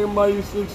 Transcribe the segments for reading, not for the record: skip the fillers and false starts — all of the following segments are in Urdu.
MI6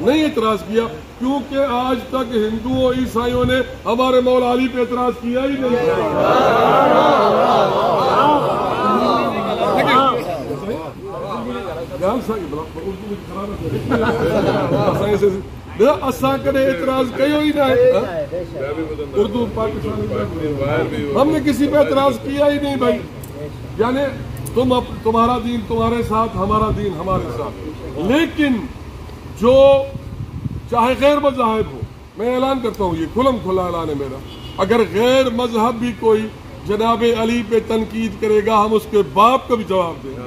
نہیں اعتراض کیا، کیونکہ آج تک ہندوؤں عیسائیوں نے ہمارے مولا علی پہ اعتراض کیا ہی نہیں۔ اساں کدے اعتراض کیوں ہی نہ اردو پاکستانی ہم نے کسی پہ اعتراض کیا ہی نہیں بھائی، یعنی تمہارا دین تمہارے ساتھ، ہمارا دین ہمارے ساتھ، لیکن جو چاہے غیر مذاہب ہو، میں اعلان کرتا ہوں، یہ کھلم کھلا اعلان ہے میرا، اگر غیر مذہب بھی کوئی جناب علی پہ تنقید کرے گا ہم اس کے باپ کا بھی جواب دیں گے۔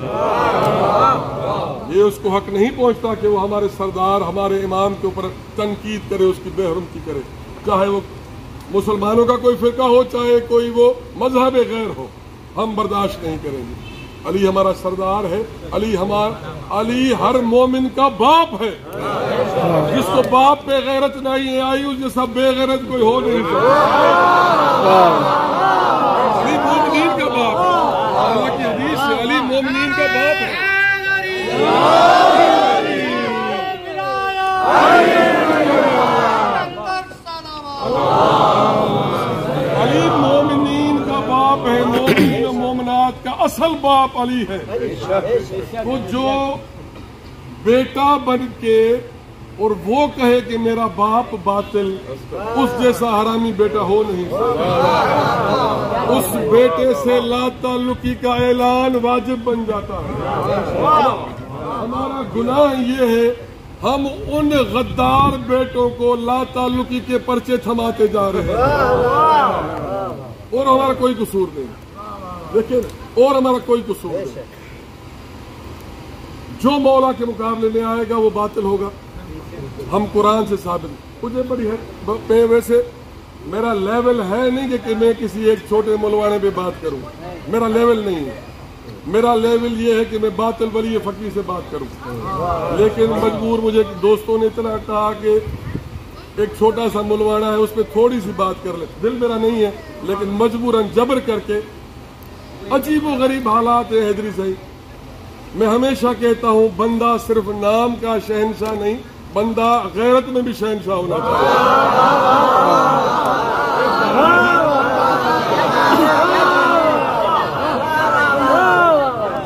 یہ اس کو حق نہیں پہنچتا کہ وہ ہمارے سردار ہمارے امام کے اوپر تنقید کرے، اس کی بے حرمتی کرے، چاہے وہ مسلمانوں کا کوئی فرقہ ہو، چاہے کوئی وہ مذہب غیر ہو، ہم برداشت نہیں کریں گے۔ علی ہمارا سردار ہے، علی ہر مومن کا باپ ہے، جس کو باپ پہ غیرت نہیں آئی اس جیسا بے غیرت کوئی ہو نہیں سکتا۔ علی مومنین کا باپ ہے، اللہ کی حدیث سے علی مومنین کا باپ ہے۔ علی مومنین کا باپ ہے، مومنین و مومنات کا اصل باپ علی ہے۔ تو جو بیٹا بن کے اور وہ کہے کہ میرا باپ باطل، اس جیسا حرامی بیٹا ہو نہیں سکتا، اس بیٹے سے لا تعلقی کا اعلان واجب بن جاتا ہے۔ ہمارا گناہ یہ ہے ہم ان غدار بیٹوں کو لا تعلقی کے پرچے تھماتے جا رہے ہیں، اور ہمارا کوئی قصور نہیں، دیکھیں، اور ہمارا کوئی قصور نہیں۔ جو مولا کے مقابلے میں آئے گا وہ باطل ہوگا، ہم قرآن سے ثابت۔ مجھے بڑی ہے ویسے میرا لیول ہے نہیں کہ میں کسی ایک چھوٹے مولوانے پہ بات کروں، میرا لیول نہیں ہے، میرا لیول یہ ہے کہ میں باطل ولی فقیر سے بات کروں، لیکن مجبور مجھے دوستوں نے اتنا کہا کہ ایک چھوٹا سا مولوانا ہے اس پہ تھوڑی سی بات کر لے، دل میرا نہیں ہے لیکن مجبوراً جبر کر کے۔ عجیب و غریب حالات ہیں حیدری صاحب، میں ہمیشہ کہتا ہوں بندہ صرف نام کا شہنشاہ نہیں، بندہ غیرت میں بھی شہنشاہ ہونا چاہیے۔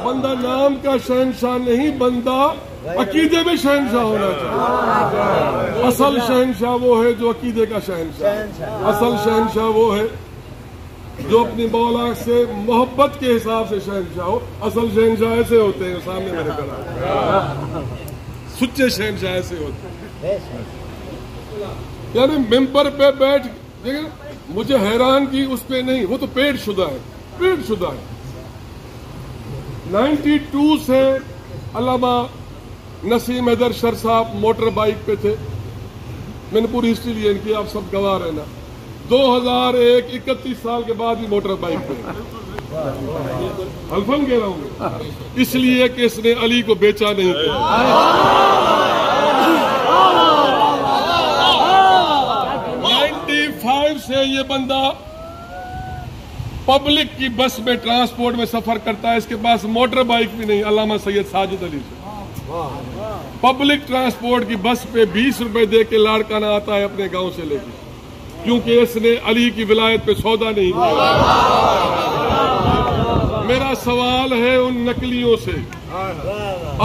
بندہ نام کا شہنشاہ نہیں، بندہ عقیدے میں شہنشاہ ہونا چاہیے۔ اصل شہنشاہ وہ ہے جو عقیدے کا شہنشاہ، اصل شہنشاہ وہ ہے جو اپنی مولا سے محبت کے حساب سے شہنشاہ ہو۔ اصل شہنشاہ ایسے ہوتے ہیں، سامنے میرے کھڑا، سچے شہنشاہ ایسے ہوتے ہیں، یعنی ممبر پہ بیٹھ دیکھیں، مجھے حیران کی اس پہ نہیں، وہ تو پیٹ شدہ ہے، پیٹ شدہ ہے۔ 92 سے علامہ نسیم حیدر شر صاحب موٹر بائک پہ تھے، میں نے پوری ہسٹری لی ان کی، آپ سب گواہ رہنا۔ 2001 31 سال کے بعد بھی موٹر بائک پہ، حلفاً کہہ رہا ہوں، اس لیے کہ اس نے علی کو بیچا نہیں کیا۔ 95 سے یہ بندہ پبلک کی بس میں ٹرانسپورٹ میں سفر کرتا ہے، اس کے پاس موٹر بائک بھی نہیں، علامہ سید ساجد علی سے پبلک ٹرانسپورٹ کی بس پہ 20 روپے دے کے لاڑکانہ آتا ہے اپنے گاؤں سے لے کے، کیونکہ اس نے علی کی ولایت پہ سودا نہیں کیا۔ میرا سوال ہے ان نقلیوں سے،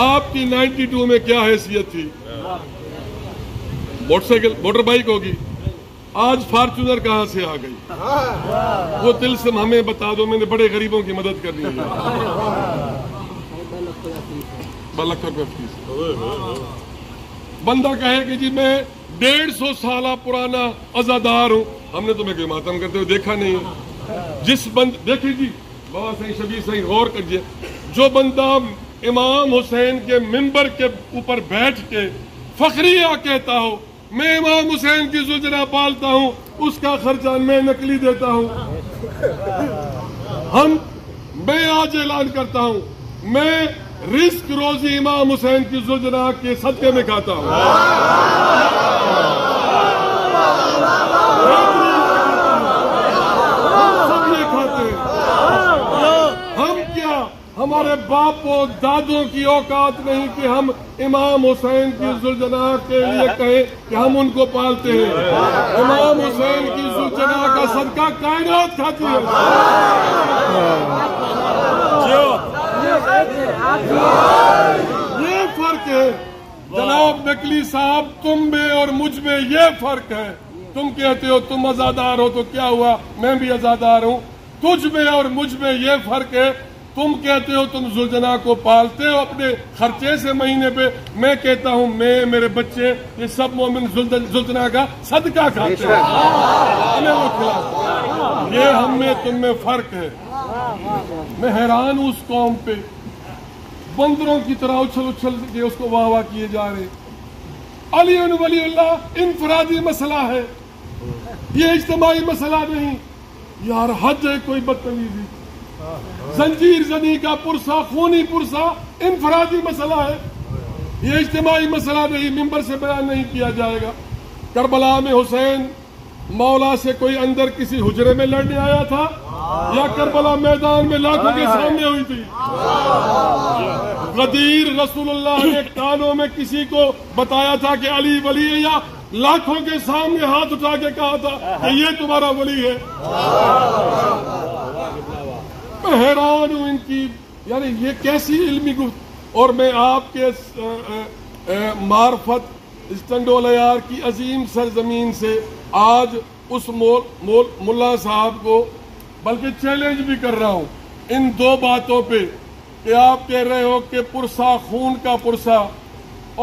آپ کی 92 میں کیا حیثیت تھی؟ موٹر سائیکل موٹر بائک ہوگی، آج فارچونر کہاں سے آ گئی؟ وہ طلسم ہمیں بتا دو، میں نے بڑے غریبوں کی مدد کرنی ہے۔ 2 لاکھ روپے فیس، بندہ کہے کہ جی میں 150 سالہ پرانا عزادار ہوں، ہم نے تمہیں کوئی ماتم کرتے ہوئے دیکھا نہیں ہے۔ دیکھیں جی بابا صحیح شبیر صحیح غور کریے، جو بندہ امام حسین کے منبر کے اوپر بیٹھ کے فخریہ کہتا ہو میں امام حسین کی زوجنا پالتا ہوں، اس کا خرچہ میں نقلی دیتا ہوں۔ میں آج اعلان کرتا ہوں میں رزق روزی امام حسین کی زوجنا کے صدقے میں کھاتا ہوں۔ سب یہ کھاتے ہیں، ہمارے باپوں دادوں کی اوقات نہیں کہ ہم امام حسین کی ذوالجناح کے لیے کہیں کہ ہم ان کو پالتے ہیں. امام حسین کی ذوالجناح کا صدقہ کائنات کھاتی ہے. یہ فرق ہے جناب نقوی صاحب، تم میں اور مجھ میں یہ فرق ہے. تم کہتے ہو تم ازادار ہو تو کیا ہوا، میں بھی ازادار ہوں. تجھ میں اور مجھ میں یہ فرق ہے، تم کہتے ہو تم ذوالجناح کو پالتے ہو اپنے خرچے سے مہینے پہ، میں کہتا ہوں میں میرے بچے یہ سب مومن ذوالجناح کا صدقہ کھاتے ہیں، انہیں وہ کھلاتے. یہ ہم میں تم میں فرق ہے. میں حیران ہوں اس قوم پہ، بندروں کی طرح اچھل اچھل کے اس کو واہ واہ کیے جا رہے. علی ولی اللہ انفرادی مسئلہ ہے، یہ اجتماعی مسئلہ نہیں. یار حد ہے کوئی بدتمیزی. زنجیر زنی کا پرسا، خونی پرسا انفرادی مسئلہ ہے، یہ اجتماعی مسئلہ نہیں، ممبر سے بیان نہیں کیا جائے گا. کربلا میں حسین مولا سے کوئی اندر کسی حجرے میں لڑنے آیا تھا یا کربلا میدان میں لاکھوں کے سامنے ہوئی تھی؟ غدیر رسول اللہ نے کانوں میں کسی کو بتایا تھا کہ علی ولی ہے، یا لاکھوں کے سامنے ہاتھ اٹھا کے کہا تھا کہ یہ تمہارا ولی ہے؟ میں حیران ہوں ان کی، یعنی یہ کیسی علمی گفت. اور میں آپ کے معرفت اسٹنڈولیار کی عظیم سرزمین سے آج اس ملا صاحب کو بلکہ چیلنج بھی کر رہا ہوں ان دو باتوں پہ کہ آپ کہہ رہے ہو کہ پرسا خون کا پرسا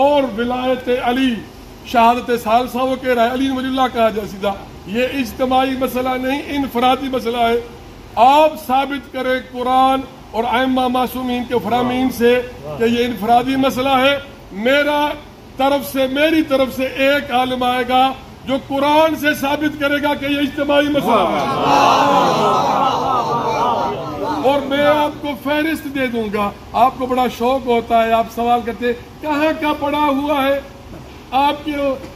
اور ولایت علی شہادت ثالثہ، وہ کہہ رہا ہے علی ولی اللہ کہا جائے سیدھا. یہ اجتماعی مسئلہ نہیں، انفرادی مسئلہ ہے. آپ ثابت کریں قرآن اور ائمہ معصومین کے فرامین سے کہ یہ انفرادی مسئلہ ہے. میری طرف سے ایک عالم آئے گا جو قرآن سے ثابت کرے گا کہ یہ اجتماعی مسئلہ ہے، اور میں آپ کو فہرست دے دوں گا. آپ کو بڑا شوق ہوتا ہے، آپ سوال کرتے کہاں کا پڑھا ہوا ہے، آپ کے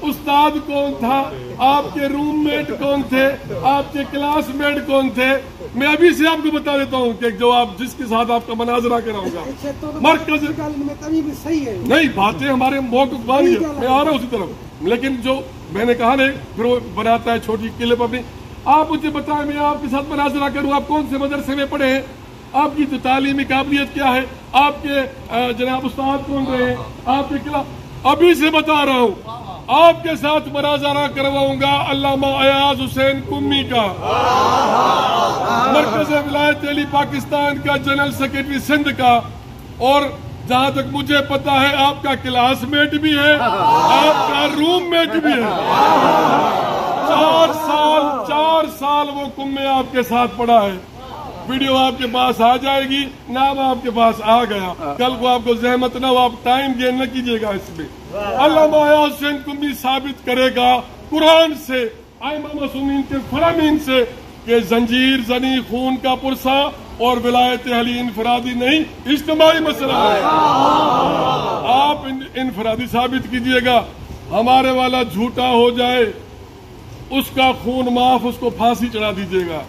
استاد کون تھا، آپ کے روم میٹ کون تھے، آپ کے کلاس میٹ کون تھے. میں ابھی سے آپ کو بتا دیتا ہوں کہ جو آپ جس کے ساتھ آپ کا مناظرہ کراؤں گا مرکز نہیں، باتیں ہمارے موقف بانی ہے، میں آ رہا ہوں اسی طرف. لیکن جو میں نے کہا نہیں پھر وہ بناتا ہے چھوٹی کلپ اپنی. آپ مجھے بتائیں میں آپ کے ساتھ مناظرہ کروں، آپ کون سے مدرسے میں پڑھے ہیں، آپ کی تعلیمی قابلیت کیا ہے، آپ کے جناب استاد کون رہے ہیں، آپ کے کلاس. ابھی سے بتا رہا ہوں آپ کے ساتھ مناظرہ کرواؤں گا علامہ ایاز حسین قمی کا، مرکز ولایت علی پاکستان کا جنرل سیکرٹری سندھ کا، اور جہاں تک مجھے پتا ہے آپ کا کلاس میٹ بھی ہے، آپ کا روم میٹ بھی ہے. 4 سال وہ قمی آپ کے ساتھ پڑھا ہے. ویڈیو آپ کے پاس آ جائے گی، نام آپ کے پاس آ گیا. کل کو آپ کو زحمت نہ ہو، آپ ٹائم گین نہ کیجیے گا اس میں. علامہ ایاز حسین قمی ثابت کرے گا قرآن سے، ائمہ معصومین کے فرامین سے کہ زنجیر زنی خون کا پرسا اور ولایت علی انفرادی نہیں، اجتماعی مسئلہ ہے. آپ انفرادی ثابت کیجیے گا. ہمارے والا جھوٹا ہو جائے، اس کا خون معاف، اس کو پھانسی چڑھا دیجیے گا.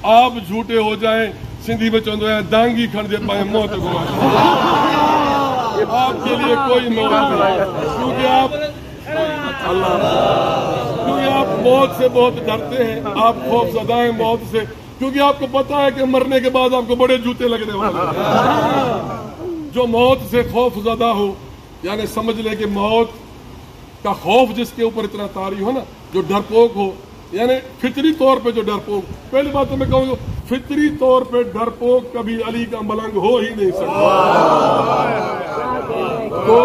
آپ جھوٹے ہو جائیں، سندھی میں چاہتے ہیں دانگی کھڑ دے پائے موت کو، آپ کے لیے کوئی موت نہیں، کیونکہ آپ موت سے بہت ڈرتے ہیں، آپ خوف زدہ ہیں موت سے، کیونکہ آپ کو پتا ہے کہ مرنے کے بعد آپ کو بڑے جوتے لگنے والے ہیں. جو موت سے خوف زدہ ہو، یعنی سمجھ لے کہ موت کا خوف جس کے اوپر اتنا طاری ہو نا، جو ڈرپوک ہو، یعنی فطری طور پہ جو ڈرپوک، پہلی بات تو میں کہوں فطری طور پہ ڈرپوک کبھی علی کا ملنگ ہو ہی نہیں سکتا. تو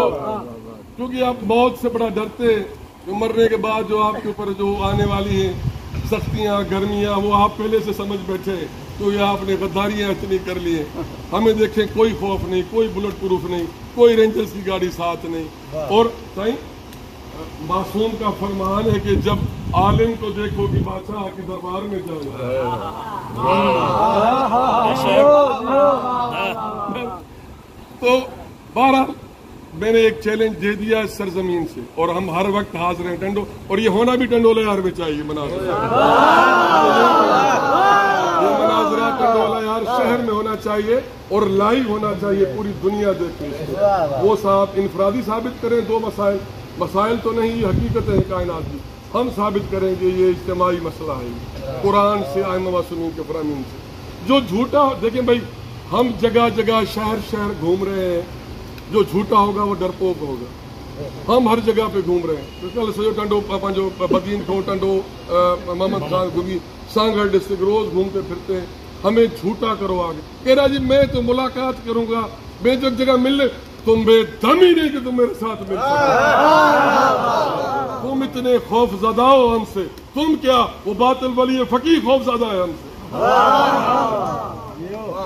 کیونکہ آپ موت سے بڑا ڈرتے ہیں، جو مرنے کے بعد جو آپ کے اوپر جو آنے والی ہیں سختیاں گرمیاں، وہ آپ پہلے سے سمجھ بیٹھے، تو یہ آپ نے غداریاں اتنی کر لی ہیں. ہمیں دیکھیں کوئی خوف نہیں، کوئی بلٹ پروف نہیں، کوئی رینجرز کی گاڑی ساتھ نہیں. اور معصوم کا فرمان ہے کہ جب عالم کو دیکھو کہ بادشاہ کے دربار میں جائے. تو بہرحال میں نے ایک چیلنج دے دیا اس سرزمین سے، اور ہم ہر وقت حاضر ہیں ٹنڈو، اور یہ ہونا بھی ٹنڈولیار میں چاہیے مناظرہ. یہ مناظرہ کرنے والا یار شہر میں ہونا چاہیے اور لائیو ہونا چاہیے، پوری دنیا دیکھے اس کو۔ وہ صاحب انفرادی ثابت کریں دو مسائل تو نہیں، یہ حقیقت ہے کائنات کی، ہم ثابت کریں گے یہ اجتماعی مسئلہ ہے قرآن سے، ائمہ معصومین کے فرامین سے۔ جو جھوٹا دیکھیں بھائی، ہم جگہ جگہ شہر گھوم رہے ہیں، جو جھوٹا ہوگا وہ ڈرپوک ہوگا۔ ہم ہر جگہ پہ گھوم رہے ہیں، کل سجو ٹنڈو پانچو بدین کھو ٹنڈو محمد خان گھومی سانگھڑ ڈسٹرکٹ روز گھومتے پھرتے ہیں، ہمیں جھوٹا کرو آگے۔ کہہ رہا جی میں تو ملاقات کروں گا، میں جو جگہ ملنے، تم بے دم ہی نہیں کہ تم میرے ساتھ مل سکتے، تم اتنے خوف زدہ ہو ہم سے، تم کیا وہ باطل ولی فقیہ خوف زدہ ہے ہم سے۔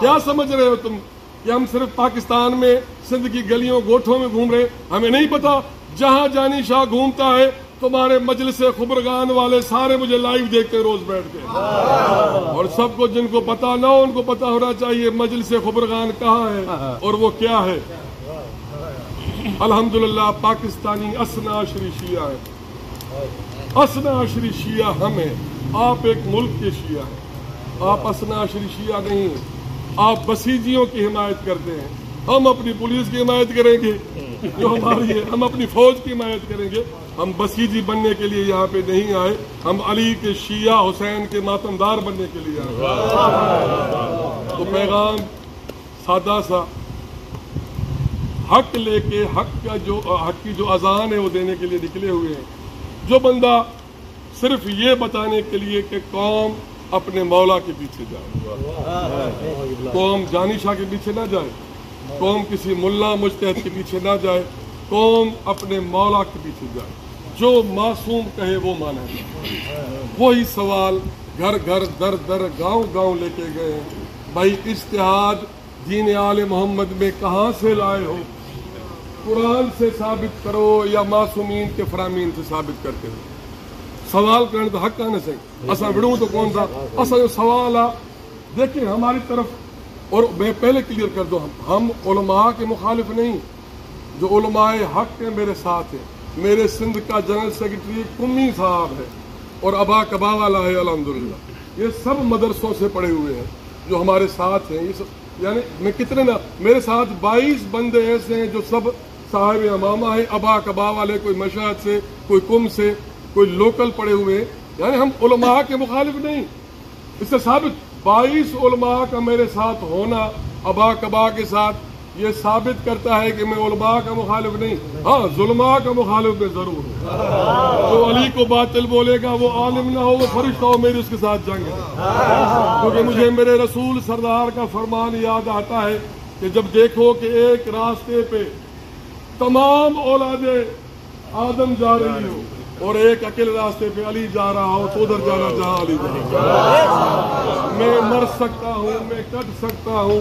کیا سمجھ رہے ہو تم کہ ہم صرف پاکستان میں سندھ کی گلیوں گوٹھوں میں گھوم رہے ہیں؟ ہمیں نہیں پتا جہاں جانی شاہ گھومتا ہے تمہارے مجلس خبرگان والے سارے مجھے لائیو دیکھتے روز بیٹھ کے، اور سب کو جن کو پتا نہ ہو ان کو پتا ہونا چاہیے مجلس خبرگان کہاں ہے اور وہ کیا ہے۔ الحمدللہ پاکستانی اسنا عشری شیعہ ہے، اسنا عشری شیعہ ہم ہیں، آپ ایک ملک کے شیعہ ہیں، آپ اسنا عشری شیعہ نہیں ہیں، آپ بسیجیوں کی حمایت کرتے ہیں، ہم اپنی پولیس کی حمایت کریں گے جو ہماری ہے، ہم اپنی فوج کی حمایت کریں گے، ہم بسیجی بننے کے لیے یہاں پہ نہیں آئے، ہم علی کے شیعہ حسین کے ماتمدار بننے کے لیے آئے۔ تو پیغام سادہ سا، حق لے کے حق کی جو اذان ہے وہ دینے کے لیے نکلے ہوئے ہیں۔ جو بندہ صرف یہ بتانے کے لیے کہ قوم اپنے مولا کے پیچھے جائے، قوم جانی شاہ کے پیچھے نہ جائے، قوم کسی ملا مجتہد کے پیچھے نہ جائے، قوم اپنے مولا کے پیچھے جائے، جو معصوم کہے وہ مانا جائے۔ وہی سوال گھر گھر در در گاؤں گاؤں لے کے گئے ہیں، بھائی اجتہاد دین آل محمد میں کہاں سے لائے ہو؟ قرآن سے ثابت کرو یا معصومین کے فرامین سے ثابت کرتے ہو؟ سوال کرنے تو حق آنے سے اصا وڑوں تو کون تھا اصا جو سوال آ دیکھیں ہماری طرف، اور میں پہلے کلیئر کر دوں، ہم علماء کے مخالف نہیں، جو علماء حق ہیں میرے ساتھ ہیں، میرے سندھ کا جنرل سیکرٹری کمی صاحب ہے اور ابا کبا والا ہے الحمدللہ، یہ سب مدرسوں سے پڑھے ہوئے ہیں جو ہمارے ساتھ ہیں، یہ سب یعنی میں کتنے نا میرے ساتھ 22 بندے ایسے ہیں جو سب صاحب امامہ ہیں، ابا کبا والے، کوئی مشہد سے، کوئی کم سے، کوئی لوکل پڑے ہوئے ہیں، یعنی ہم علماء کے مخالف نہیں۔ اس سے ثابت 22 علماء کا میرے ساتھ ہونا ابا کبا کے ساتھ یہ ثابت کرتا ہے کہ میں علماء کا مخالف نہیں، ہاں ظلماء کا مخالف میں ضرور ہوں۔ جو علی کو باطل بولے گا وہ عالم نہ ہو، وہ فرشتہ ہو، میری اس کے ساتھ جنگ ہے، کیونکہ مجھے میرے رسول سردار کا فرمان یاد آتا ہے کہ جب دیکھو کہ ایک راستے پہ تمام اولاد آدم جا رہی ہو اور ایک اکیلے راستے پہ علی جا رہا ہو تو ادھر جانا جہاں علی جائے۔ میں مر سکتا ہوں، میں کٹ سکتا ہوں،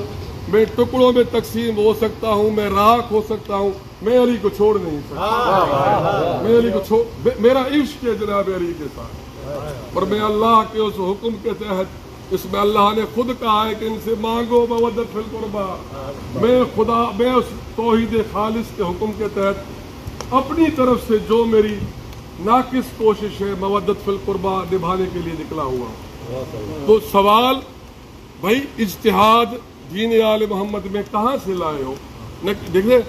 میں ٹکڑوں میں تقسیم ہو سکتا ہوں، میں راکھ ہو سکتا ہوں، میں علی کو چھوڑ نہیں سکتا، میں علی کو میرا عشق ہے جناب علی کے ساتھ، اور میں اللہ کے اس حکم کے تحت، اس میں اللہ نے خود کہا ہے کہ ان سے مانگو مودت فی القربا، میں اس توحید خالص کے حکم کے تحت اپنی طرف سے جو میری ناقص کوشش ہے مودت فی القربا نبھانے کے لیے نکلا ہوا۔ تو سوال بھائی اجتہاد دین آل محمد میں کہاں سے لائے ہو؟ دیکھیں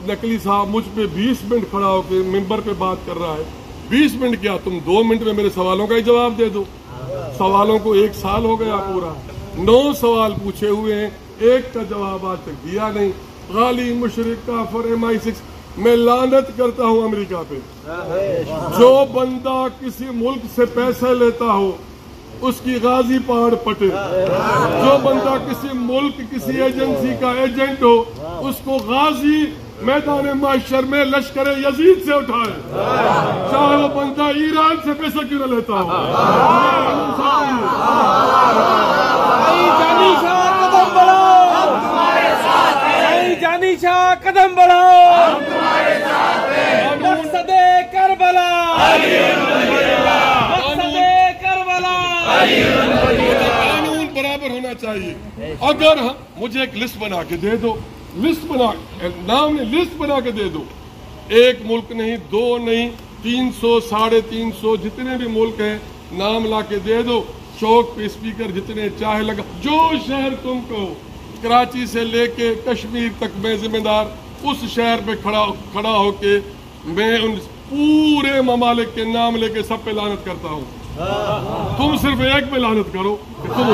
نقلی صاحب مجھ پہ 20 منٹ کھڑا ہو کے ممبر پہ بات کر رہا ہے، 20 منٹ کیا تم 2 منٹ میں میرے سوالوں کا ہی جواب دے دو؟ سوالوں کو 1 سال ہو گیا پورا، 9 سوال پوچھے ہوئے ہیں، ایک کا جواب آج تک دیا نہیں۔ غالی مشرک کافر MI6، میں لعنت کرتا ہوں امریکہ پہ، جو بندہ کسی ملک سے پیسے لیتا ہو اس کی غازی پہاڑ پٹے، جو بندہ کسی ملک کسی ایجنسی کا ایجنٹ ہو اس کو غازی میدان معاشر میں لشکر یزید سے اٹھائے، چاہے وہ بندہ ایران سے پیسہ کیوں نہ لیتا ہو۔ جانی شاہ قدم بڑھاؤ، مقصد کربلا، مقصد کربلا، قانون برابر ہونا چاہیے۔ اگر مجھے ایک لسٹ بنا کے دے دو، لسٹ بنا کے دے دو، ایک ملک نہیں، 2 نہیں، 300 350 جتنے بھی ملک ہیں نام لا کے دے دو، چوک پہ اسپیکر جتنے چاہے لگا، جو شہر تم کو، کراچی سے لے کے کشمیر تک میں ذمہ دار، اس شہر پہ کھڑا ہو کے میں ان پورے ممالک کے نام لے کے سب پہ لعنت کرتا ہوں. تم صرف ایک پہ لعنت کرو کہ تم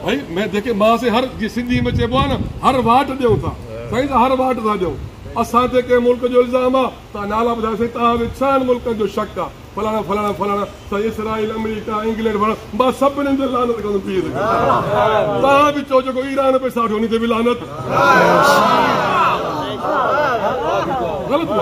بھائی. میں دیکھے ماں سے ہر سندھی میں چیبو نا ہر واٹ دیوں تھا صحیح تھا، ہر واٹ تھا دیوں. اساں تے کے ملک جو الزام آ تا نالا ٻڌائي سي تا چار ملکن جو شک آ فلانا فلانا فلانا تا اسرائيل امريڪا انگلينڊ بس سب نے لعنت کندو پي تا بھی چو جو ایران پہ ساٹھ ہونی تے بھی لعنت. غلط نہ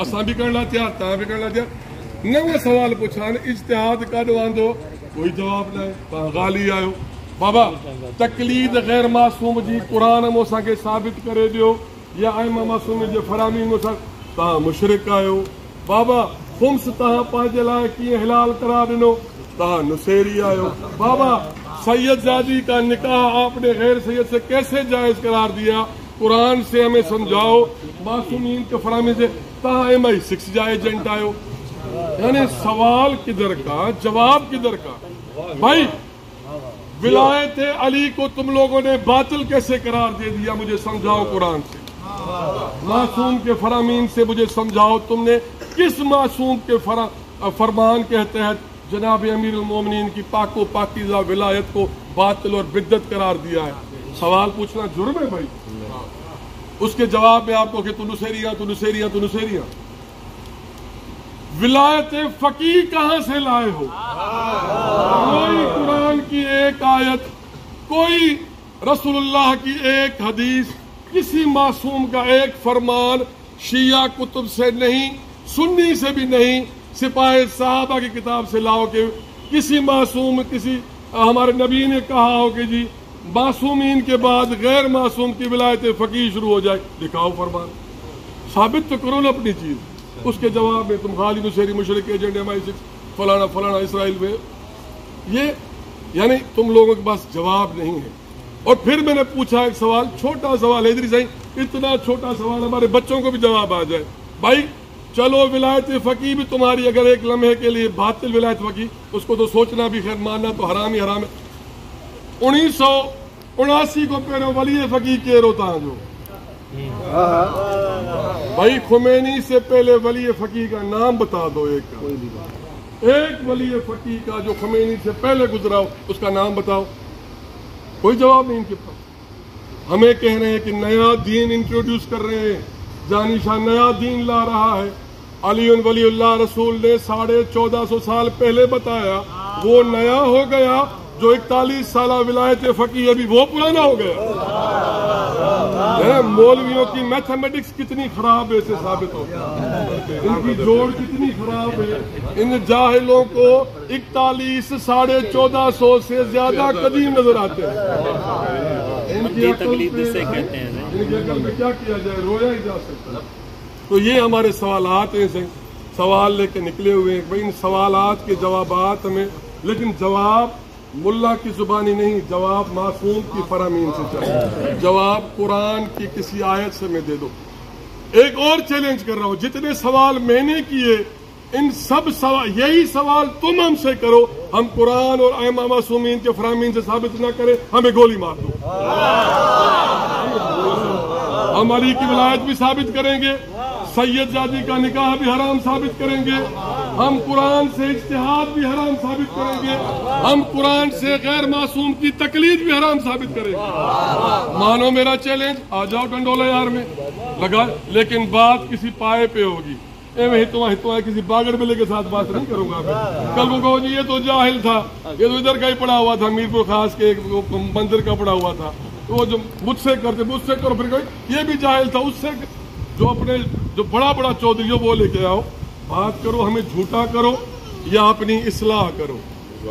اساں بھی کرن لا تیار، تا بھی کرن لا تیار. نو سوال پوچھان اجتہاد کڈو آندو کوئی جواب نہ. تا غالی آیو بابا تقلید غیر معصوم جی قرآن مو اساں کے ثابت کرے دیو یا ائمہ معصوم جے فرامین مو تا مشرک آیو. بابا خمس تہاں پانچ لائے کی حلال قرار ڈنو تا نصیری آیو. بابا سید زادی کا نکاح آپ نے غیر سید سے کیسے جائز قرار دیا؟ قرآن سے ہمیں سمجھاؤ. معصومین کے فرامین سے تا ایم آئی 6 جا ایجنٹ آیو. یعنی سوال کدھر کا، جواب کدھر کا؟ بھائی ولایت علی کو تم لوگوں نے باطل کیسے قرار دے دیا؟ مجھے سمجھاؤ قرآن سے. معصوم کے فرامین سے مجھے سمجھاؤ تم نے کس معصوم کے فرمان کے تحت جناب امیر المومنین کی پاک و پاکیزہ ولایت کو باطل اور بدعت قرار دیا ہے؟ سوال پوچھنا جرم ہے بھائی. اس کے جواب میں آپ کو کہ تو نصیریاں ولایت فقیہ کہاں سے لائے ہو؟ کوئی قرآن کی ایک آیت، کوئی رسول اللہ کی ایک حدیث، کسی معصوم کا ایک فرمان شیعہ کتب سے نہیں، سنی سے بھی نہیں، سپاہ صحابہ کی کتاب سے لاؤ کہ کسی معصوم، کسی ہمارے نبی نے کہا ہو کہ جی معصومین کے بعد غیر معصوم کی ولایت فقیہ شروع ہو جائے. دکھاؤ فرمان، ثابت تو کرو نا اپنی چیز. اس کے جواب میں تم غالی نصیری مشرک ایجنٹ MI6 فلانا فلانا اسرائیل میں، یہ یعنی تم لوگوں کے پاس جواب نہیں ہے. اور پھر میں نے پوچھا ایک سوال، چھوٹا سوال حیدری صاحب، اتنا چھوٹا سوال ہمارے بچوں کو بھی جواب آ جائے. بھائی چلو ولایت فقیہ بھی تمہاری اگر ایک لمحے کے لیے باطل ولایت فقیہ، اس کو تو سوچنا بھی خیر، ماننا تو حرام ہی حرام ہے. 1979 کو پہلے ولی فقیہ کے روتا جو بھائی خمینی سے پہلے ولی فقیہ کا نام بتا دو. ایک ولی فقیہ کا جو خمینی سے پہلے گزرا ہو اس کا نام بتاؤ. کوئی جواب نہیں ان کے پاس. ہمیں کہہ رہے ہیں کہ نیا دین انٹروڈیوس کر رہے ہیں، جانی شاہ نیا دین لا رہا ہے. علی ولی اللہ رسول نے 1450 سال پہلے بتایا، وہ نیا ہو گیا. جو 41 سالہ ولایت فقیہ ابھی وہ پرانا ہو گیا. مولویوں کی میتھمیٹکس کتنی خراب ہے اسے ثابت ہو گیا. ان کی جوڑ کتنی خراب ہے. ان جاہلوں کو 41 1450 سے زیادہ قدیم نظر آتے ہیں. ان کی عقل میں کیا کیا جائے، رویا ہی جا سکتا. تو یہ ہمارے سوالات ہیں، سوال لے کے نکلے ہوئے ہیں. بھائی ان سوالات کے جوابات ہمیں، لیکن جواب ملا کی زبانی نہیں، جواب معصوم کی فرامین سے چاہیے. جواب قرآن کی کسی آیت سے میں دے دو. ایک اور چیلنج کر رہا ہوں، جتنے سوال میں نے کیے ان سب سوال، یہی سوال تم ہم سے کرو، ہم قرآن اور ائمہ معصومین کے فرامین سے ثابت نہ کریں، ہمیں گولی مار دو. ہم علی کی ولایت بھی ثابت کریں گے، سید زادی کا نکاح بھی حرام ثابت کریں گے، ہم قرآن سے اجتہاد بھی حرام ثابت کریں گے، ہم قرآن سے غیر معصوم کی تقلید بھی حرام ثابت کریں گے. مانو میرا چیلنج، آ جاؤ ڈنڈولا یار میں لگا، لیکن بات کسی پائے پہ ہوگی. ہتوا کسی باگر بلے کے ساتھ بات نہیں کروں گا. کل کو کہو جی یہ تو جاہل تھا، یہ تو ادھر کا ہی پڑا ہوا تھا، میرپور خاص کے مندر کا پڑا ہوا تھا، وہ جو مجھ سے کرتے مجھ سے کرو، پھر کوئی یہ بھی جاہل تھا، اس سے جو اپنے جو بڑا بڑا چودھری وہ لے کے آؤ. بات کرو، ہمیں جھوٹا کرو یا اپنی اصلاح کرو.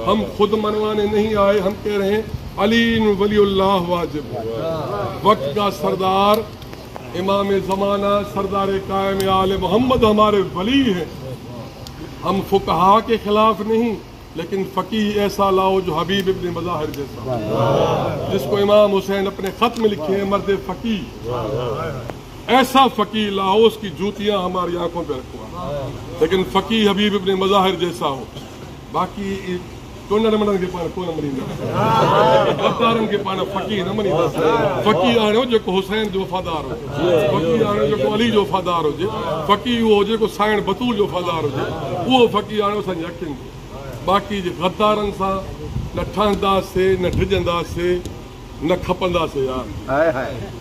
ہم خود منوانے نہیں آئے، ہم کہہ رہے ہیں علی ولی اللہ واجب، وقت کا سردار، امام زمانہ، سردار قائم آل محمد ہمارے ولی ہیں. ہم فقہا کے خلاف نہیں، لیکن فقیہ ایسا لاؤ جو حبیب ابن مظاہر جیسا، جس کو امام حسین اپنے خط میں لکھے ہیں مرد فقیہ. ایسا فقیہ لاؤ، اس کی جوتیاں ہماری آنکھوں پہ رکھوا. لیکن فقی حبیب ابن مظاہر جیسا ہو. باقی ٹونڈ منڈن کے پانا کون منیندہ غدارن کے پانا فقی نہ منیندہ. فقی آنے جو کو حسین جو وفادار ہو, فقی آنے جو کو علی جو وفادار ہو جے, فقی وہ جو کو سائن بطول جو وفادار ہو جے, وہ فقی آنے سن یقین. باقی جو غدارن سا نہ ٹھاندا سے نہ ڈھجندا سے نہ کھپندا سے یار.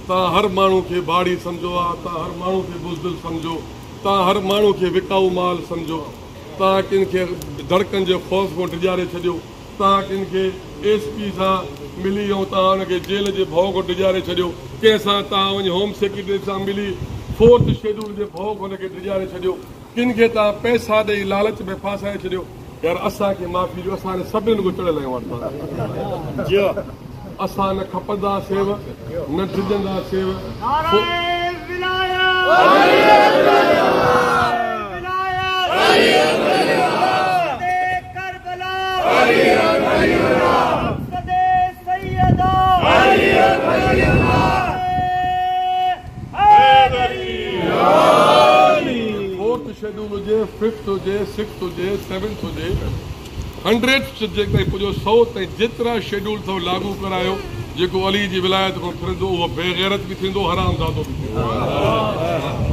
تا ہر مانو کے باڑی سمجھو آ, تا ہر مانو کے بزدل سمجھو, تا ہر مانو کے وکاؤ مال سمجھو, تا کن کے دھڑکن جو خوف کو ڈجارے چھڈیو, تا کن کے ایس پی سا ملی ہوں تا ان کے جیل کے بھو کو ڈجارے چھڈیو, کیسا تا ون ہوم سیکرٹری سا ملی 4th شیڈول کے بھو کو کے ڈجارے چھڈیو, کن کے تا پیسہ دے لالچ میں پھاسائے چھڈیو. یار اساں کے معافی جو اساں نے سبن کو چڑھ لے وٹا جی اساں نہ کھپدا سیو نہ ڈجندا save. Schedule ہوجے 5th ہوجے 6th ہوجے 7th ہوجے 100 پجو 100 تائیں جترا شیڈول تھو لاگو کرایو جيڪو علي جي ولایت کو پھرندو وہ بے غیرت بھی تھیندو حرام زادو بھی تھيندو.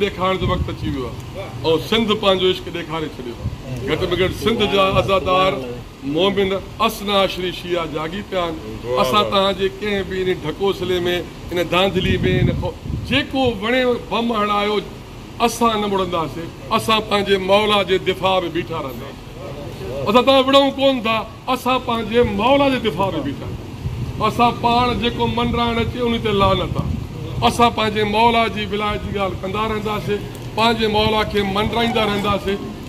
ڏيکارڻ جو وقت اچي ويو آهي ۽ سنڌ پانجو عشق ڏيکاري ڇڏيو. گهٽ میں گهٽ سنڌ جا عزادار مومن اسنا شري شيعه جاگي پيا آهن. اسان تان جي ڪنهن بي ان ڍڪوسلي ۾ ان داندلي ۾ جيڪو وڻي بم هڻايو اسان نہ مڙنداسين. اسان پنهنجي مولا جي دفاع ۾ بيٺا رهنداسين. اسان تان وڙوں کون ٿا, اسان پنهنجے مولا جي دفاع ۾ بيٺا. اسان پاڻ جيڪو منرائڻ اچي ان تي لعنت آهي. اسان پنهنجے مولا جي ولایت جي ڳالهه کندا رهنداسين, پنهنجے مولا کي منرائيندا رهنداسين,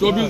24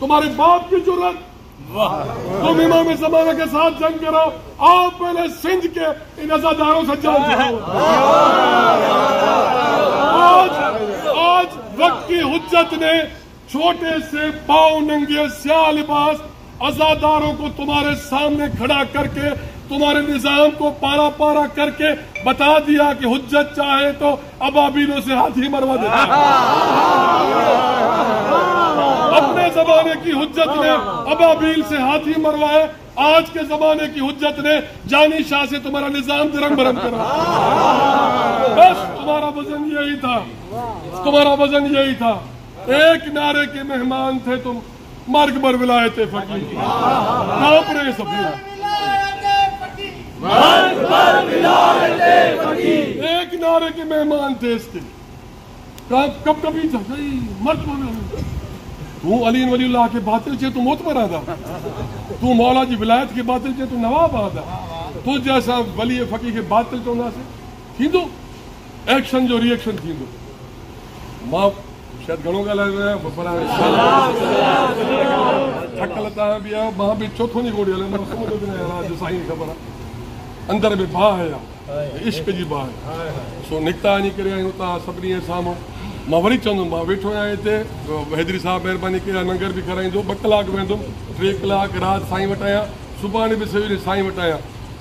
تمہارے باپ کی جرت، تم امام زمانہ کے ساتھ جنگ کرو، آپ پہلے سندھ کے ان عزاداروں سے جنگ کرو۔ آج وقت کی حجت نے چھوٹے سے پاؤں ننگے سیاہ لباس عزاداروں کو تمہارے سامنے کھڑا کر کے تمہارے نظام کو پارا پارا کر کے بتا دیا کہ حجت چاہے تو ابابیلوں سے ہاتھی مروا دیتا ہے۔ اپنے زمانے کی حجت نے ابابیل سے ہاتھی مروائے، آج کے زمانے کی حجت نے جانی شاہ سے تمہارا نظام درم برم کرا۔ بس تمہارا وزن یہی تھا، تمہارا وزن یہی تھا۔ ایک نعرے کے مہمان تھے تم، مرگ بر ولایت فقیر، کانپ رہے سب۔ ایک نعرے کے مہمان تھے اس کے، کب کبھی تھا مرد تو علی ولی اللہ کے باطل سے تو موتبر آدھا، تو مولا جی ولایت کے باطل سے تو نواب آدھا، تو جیسا ولی فقیر کے باطل تو نہ سے تھی دو ایکشن جو ریئیکشن تھی دو ماں شاید گھڑوں کا لگ رہا ہے تھک لتا ہے بھی ہے وہاں بھی چوتھوں نہیں گوڑی ہے سمجھو بھی نہیں رہا جو صحیح خبر ہے اندر میں باہ ہے عشق جی باہ ہے سو نکتا نہیں کرے ہوتا سبنی سامو ماں وری چوندم ماں ویٹھو آئے تھے حیدری صاحب مہربانی کیا لنگر بھی کھرائیں دو 2 کلاک ویندم 3 کلاک رات سائیں وٹایا صبح نے بھی سویرے سائیں وٹایا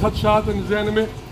خدشات ذہن میں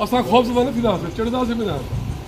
اساں خوف زدہ نہ تھینداسیں چڑھداسیں بھی نہ